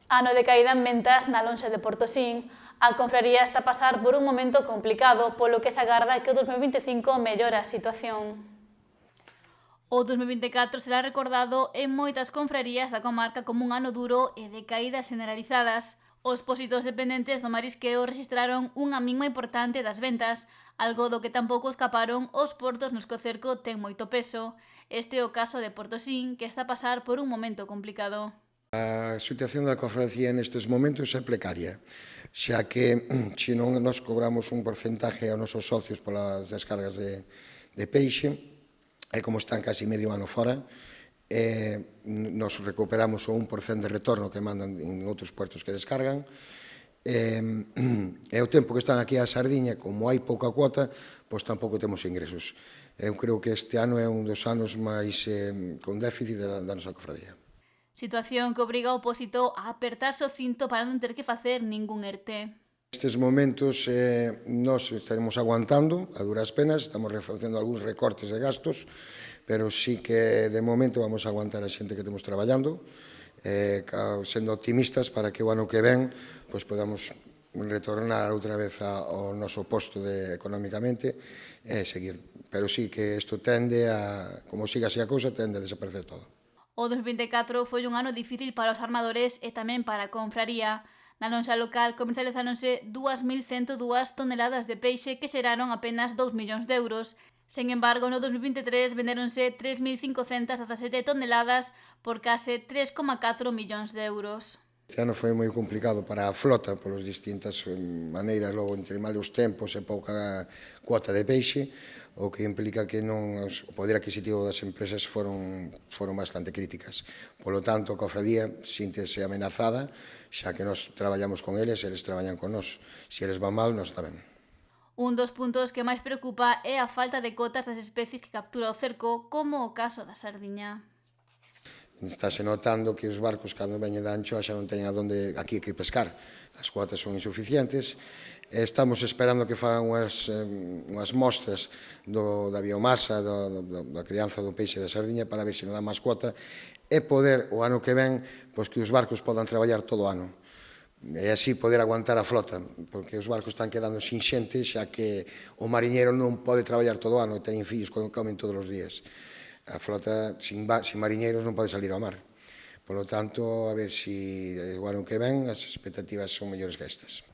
Ano de caída en ventas na lonxa de Portosín, a confraría está a pasar por un momento complicado, polo que se agarda que o 2025 mellora a situación. O 2024 será recordado en moitas confrarías da comarca como un ano duro e de caídas generalizadas. Os pósitos dependentes do marisqueo registraron unha mingua importante das ventas, algo do que tampouco escaparon os portos nos que o cerco ten moito peso. Este é o caso de Portosín, que está a pasar por un momento complicado. A situación da cofradía nestes momentos é precaria, xa que se non nos cobramos un porcentaje aos nosos socios polas descargas de peixe, e como están casi medio ano fora, nos recuperamos o 1% de retorno que mandan en outros puertos que descargan, e o tempo que están aquí a Sardiña, como hai pouca cuota, pois tampouco temos ingresos. Eu creo que este ano é un dos anos máis con déficit da nosa cofradía. Situación que obriga ao opósito a apertarse o cinto para non ter que facer ningún ERTE. Nestes momentos nós estaremos aguantando a duras penas, estamos facendo algúns recortes de gastos, pero sí que de momento vamos a aguantar a xente que temos traballando, sendo optimistas para que o ano que ven pois podamos retornar outra vez ao noso posto económicamente e seguir. Pero sí que isto tende a, como siga así a cousa, tende a desaparecer todo. O 2024 foi un ano difícil para os armadores e tamén para a confraría. Na lonxa local comercializáronse 2.102 toneladas de peixe que xeraron apenas 2 millóns de euros. Sen embargo, no 2023 vendéronse 3.517 toneladas por case 3,4 millóns de euros. Este ano foi moi complicado para a flota polas distintas maneiras, logo entre malos tempos e pouca cuota de peixe, o que implica que o poder adquisitivo das empresas foron bastante críticas. Polo tanto, a cofradía síntese amenazada, xa que nós traballamos con eles traballan con nós. Se eles van mal, nós tamén. Un dos puntos que máis preocupa é a falta de cotas das especies que captura o cerco, como o caso da sardiña. Estáse notando que os barcos, cando veñen da anchoa, xa non teñen aquí que pescar. As cuotas son insuficientes. Estamos esperando que fagan unhas mostras da biomasa, da crianza do peixe da sardiña, para ver se non dá máis cuota, e poder, o ano que ven, que os barcos podan traballar todo o ano. E así poder aguantar a flota, porque os barcos están quedando sin xente, xa que o mariñeiro non pode traballar todo o ano, e teñen fillos que comen todos os días. A flota sin mariñeiros non pode salir ao mar. Por lo tanto, a ver se o ano que ven as expectativas son mellores que estas.